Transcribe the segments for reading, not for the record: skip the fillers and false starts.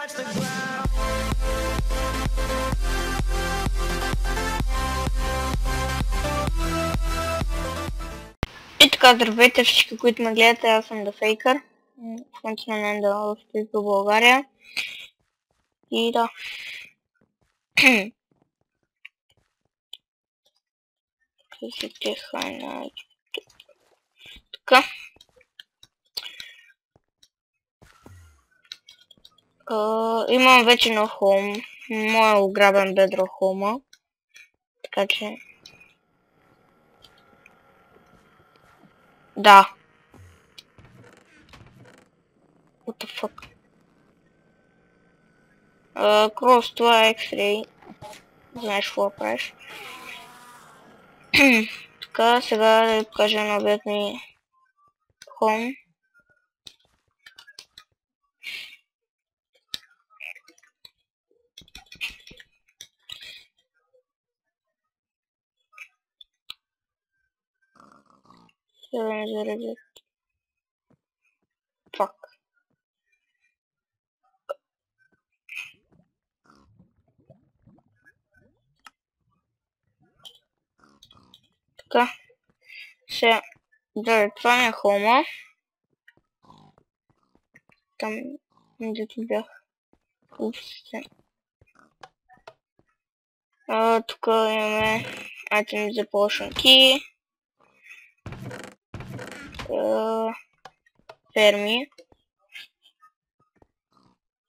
И така, здравейте всички, които ме гледате, аз съм The Faker. В момента на Ендъл в България. И да. Така. Имам вече нов хоум. Моя ограбен бедро хоума. Така че... Да. What the fuck? Крос, това е X-Ray. Знаеш какво правиш. Така, сега да ви покажа новият ми хоум. Сега да ми заредят. Fuck. Така. Сега, да, това ми е хоума. Там, дето бях. Упсте. Тук имаме айтеми за Potion Key. Ферми.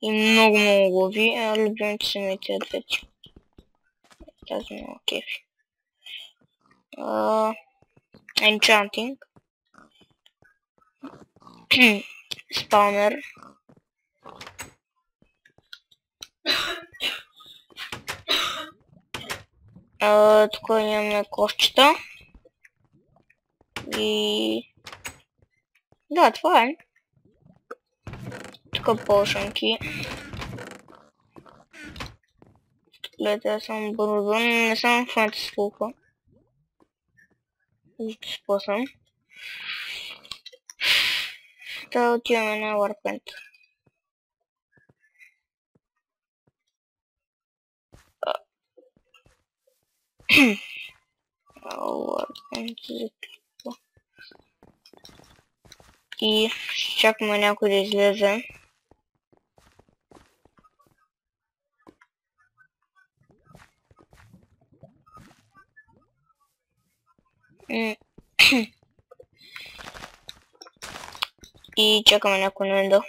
И много глави. Любимите са ми тези двете. Тази много кефи. Enchanting. Спаунер. Тук имаме кошчета. И... Да, това е. Тук Potion Key. Гледайте, аз съм бързо, не съм в момента с лука. Ще спасам. Та отиваме на Warpaint. Warpaint за клипа. И ще чакаме някой да излезе. И чакаме някой на Ендъл.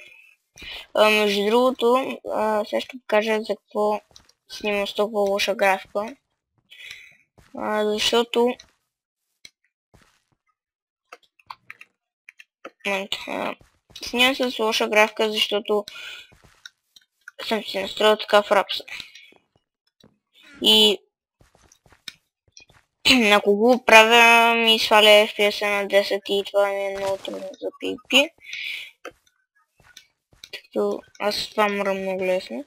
Между другото, сега ще покажа за какво снимам с толкова лоша графика. Защото... Снимам с лоша графика, защото съм си настроил така в рапса. И... ако го правя, ми сваля FPS на 10 и това ми е много трудно за PvP. Като аз това мръм много лесно.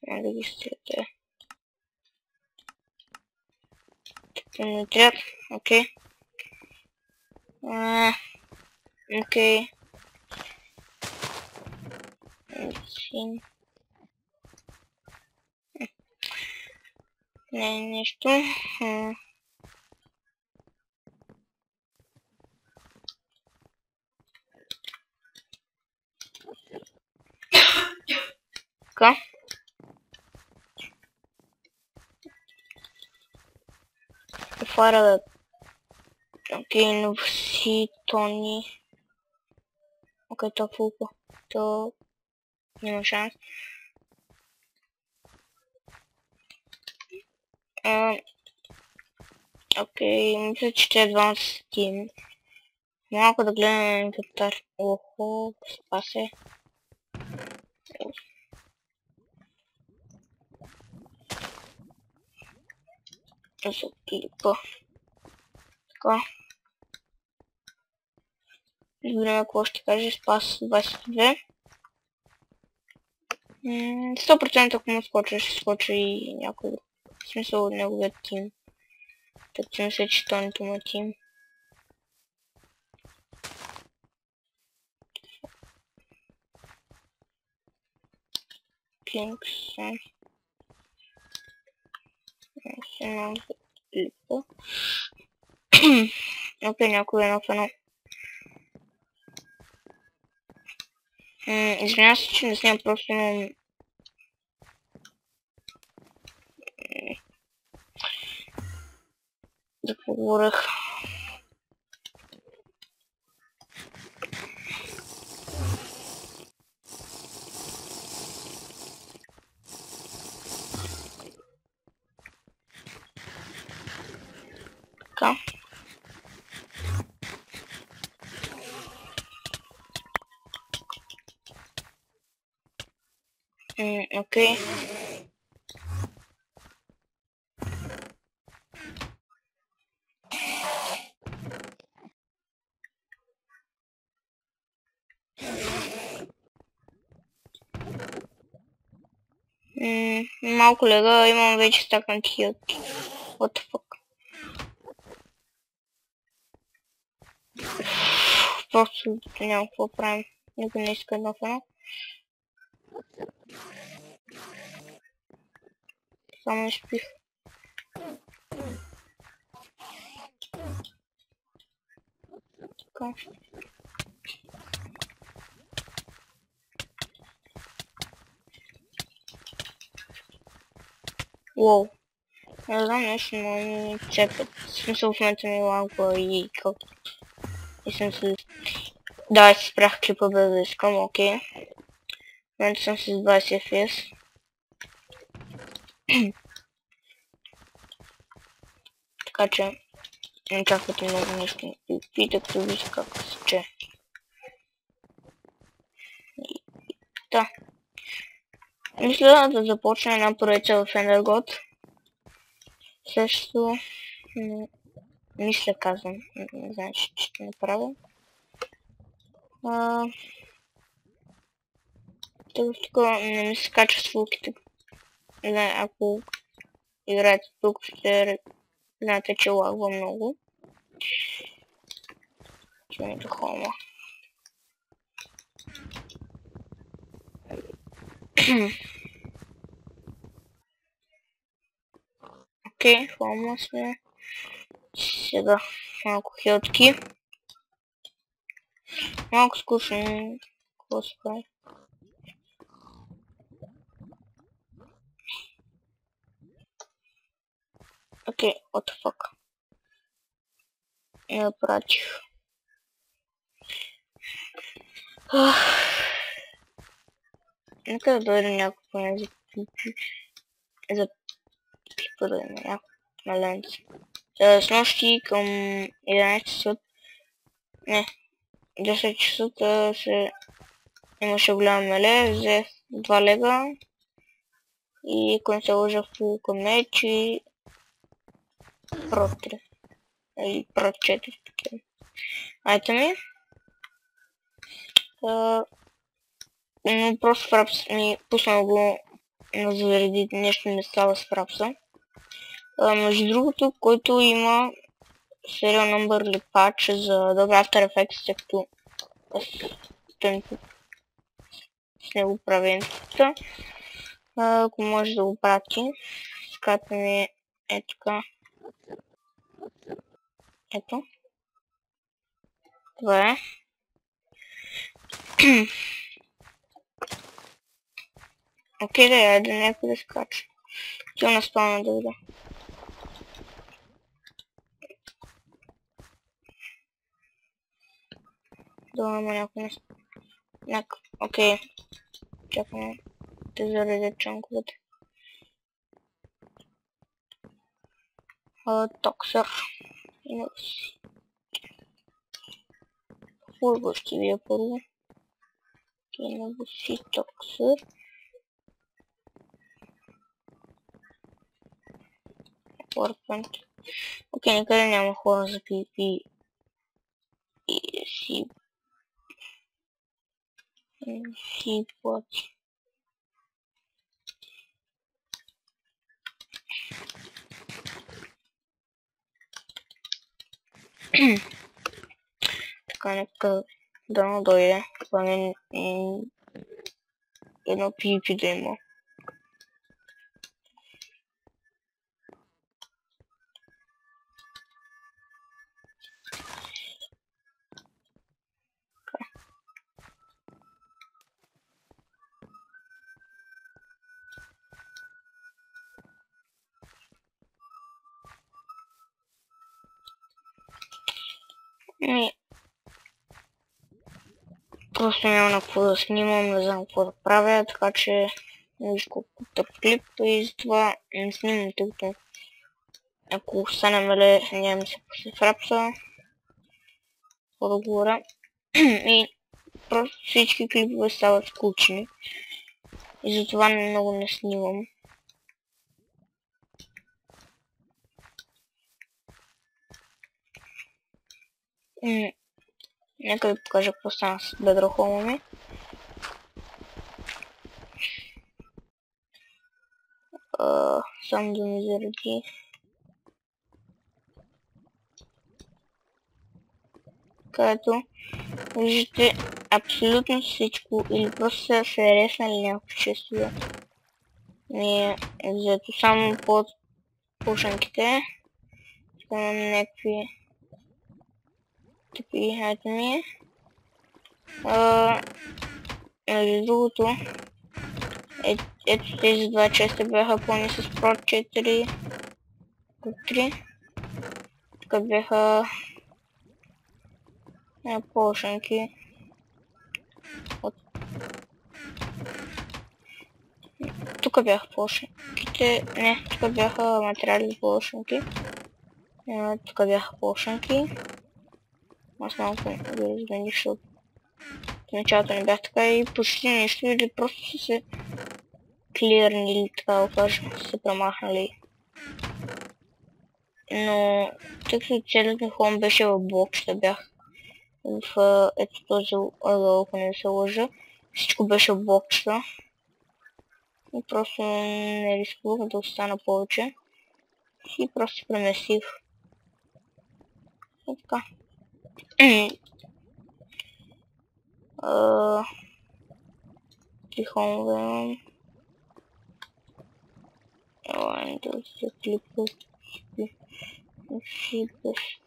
Няма да ги стрелите. Така не трябва. Окей. Окей. Не, нещо. Така. Фара да... Окей, но си тони. Окей, то фулка. То... няма шанс. Окей, мисля, че ще е Advanced Steam. Малко да гледам на инвентар. Охо, спасе. За клипа. Така. Добре, какво ще каже, спас 22. 100% ако му скоча, ще скоча и някой друг. В смисъл от неговия тим. Так че мисля, че тонито му тим. Kingston. Много липа. Окей, някой е нов едно. Извинявам се, че не снимам, просто имам... Да поговорих. Така. Окей. Малко лега, имам вече стаканки от... What the fuck? Просто няма какво правим. Никой не иска едно в едно. Само изпих. Така. Уоу. Не знам нещо, но ми цепят. В смисъл в момента ми лагва и как... И съм се... Да, си спрях клипа без да искам, окей. В момента съм с 20 FPS. Така че... Не очаквате много нещо. И пита, като вижте как се че. Да. Мисля да започна една проекция в Endergod. Също... Мисля, казвам. Не знам, че ще направя. Тук не ми се качва звуките. Не знам, ако играете тук, ще знаете, че лагва много. Чуйте хома. Окей, хома сме. Сега малко хелтки. Малко скучно. Какво се прави? Окей, what the fuck. Не пратих. Нека да дойде някой поне за пипа да има някой на ленц. С нощи към 11 часа. Не, 10 часа се имаше голям меле, взех 2 лега и ако не се лъжа в меч Про 3 или Про 4 такива айтеми. Но просто Фрапс ми пуснал го на зареди нещо не става с Фрапса. Между другото, който има Serial Number или патч за добра After Effects, тъй като с него прави ентата. Ако може да го прати, ската ми е така. Ето. Това е. Окей, да я да някой да скача. Тя на спална да видя. Да има някой на... Окей. Чакаме да заредя чанковете. Токсър. Фурго ще видя първо. Кинаго си токсър. Warpant. Окей, никъде няма хора за PvP. И си плати. Така, нека да дойде. Това не едно PvP да има. И просто няма на какво да снимам, не знам какво да правя, така че не виж колко тъп клип и затова не снимам, тъй като ако остане меле, няма ми се после фрапса, какво да говоря. И просто всички клипове стават скучни и затова много не снимам. Нека ви покажа какво стана с бедрохома ми. Само да ми заради. Където виждате абсолютно всичко или просто са се реснали някакви честове. Ми е взето само под пушенките. Имам някакви тъпи айтеми. Между другото, ето тези два честа бяха пълни с Pro 4 3. Тук бяха пушенки. Тук бяха пушенките. Не, тук бяха материали за пушенки. Тук бяха пушенки. Аз малко го размених, защото в началото не бях така и почти нищо или просто са се клирнили, така да кажа, са се премахнали. Но тъй като целият ми хом беше в блокчета, бях в ето този ъгъл, ако не се лъжа. Всичко беше в блокчета. И просто не рискувах да остана повече. И просто се преместих. И така. Тихомове имам. Ела, да се клипа. Шипеш.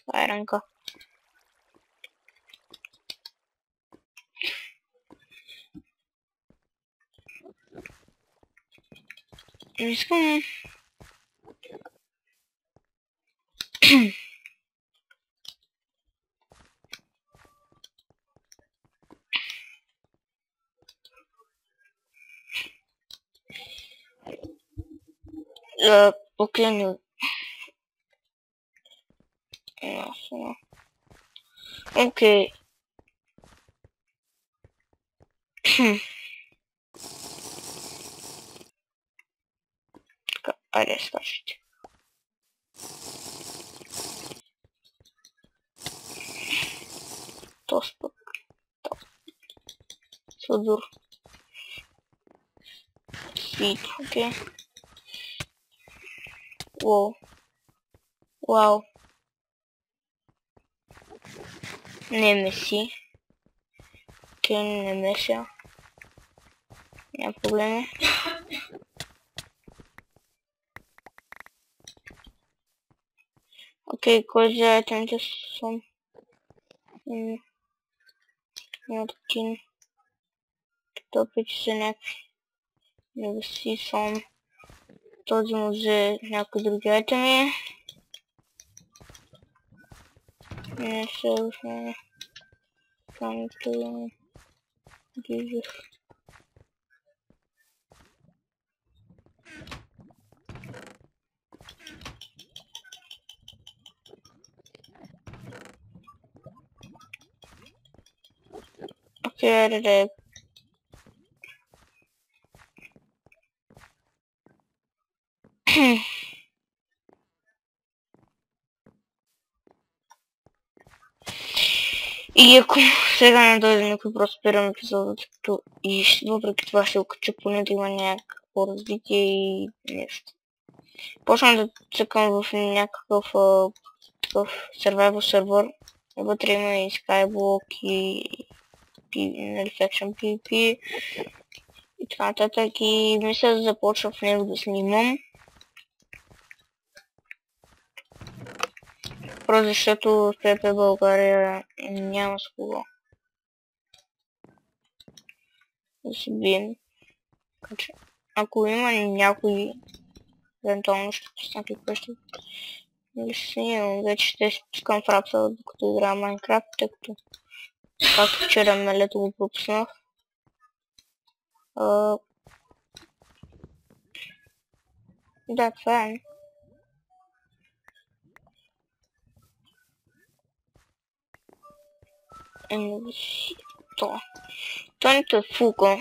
Айранка. Искам... Поклени. Ясно. Окей. Така, айде скачайте. Тос пък. Судур. Свит, окей. Уау. Вау. Не меси. Окей, не меся. Няма проблеми. Окей, кой за айтемите съм? Мартин. Топите са някакви. Не да си съм. Този му взе някои други айтеми. Не се взе. Камето. Дизах. Окей, айде да е. И ако сега не дойде никой, просто спирам епизода, като и въпреки това ще окача поне да има някакво развитие и нещо. Почвам да цъкам в някакъв такъв survival сервер. Вътре има и Skyblock и Reflection PvP и така нататък и мисля да започна в него да снимам. Просто защото в PP България няма с кого да се бием. Ако има някой, евентуално ще пусна какво ще снимам. Вече ще спускам в рапса, докато играя Майнкрафт, тъй като както вчера мелето го пропуснах. Да, това е. То нито е фулка.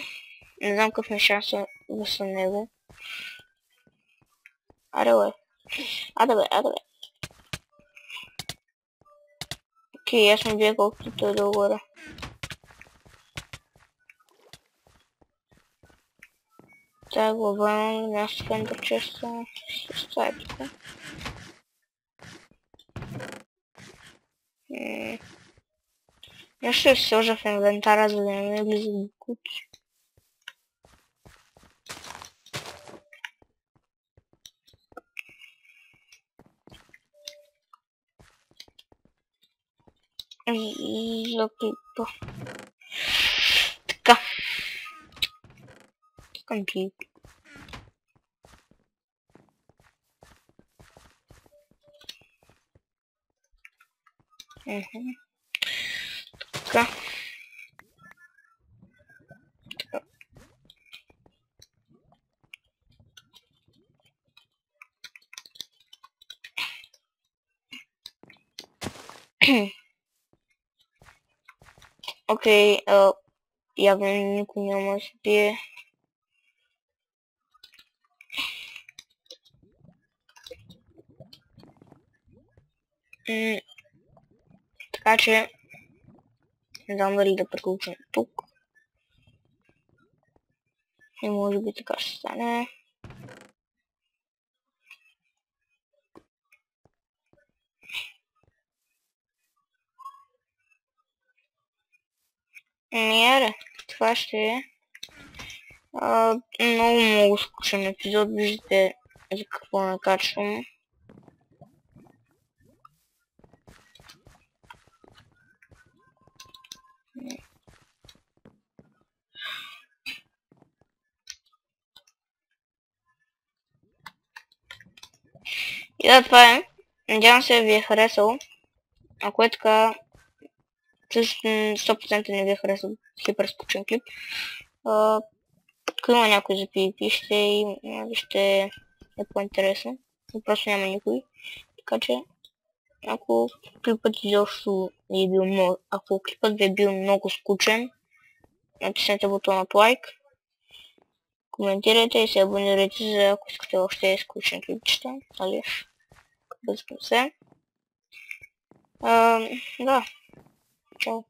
Не знам какъв ми шанса да съм него. Аре бе. Аде бе. Окей, аз му бия колкото той долу-горе. Тая глава място фендър често ще става тук. Я ще се сложа в инвентара, за да не ме влиза до кучи. За клипа. Така. Към клип. Така. Окей, явно никой няма да се бие. Така че не знам дали да приключим тук. И може би така ще стане. Аре, това ще е много скучен епизод. Виждате за какво накачвам. И да, това е. Надявам се ви е харесало. Ако е така, 100% не ви е харесал хипер скучен клип. Ако има някой за PvP, ще е по-интересно. Но просто няма никой. Така че, ако клипът изобщо ви е бил много, ако клипът ви е бил много скучен, натиснете бутонът лайк, коментирайте и се абонирайте, за ако искате още скучен клипчета. Нали? Бъдем се. Да. Чао.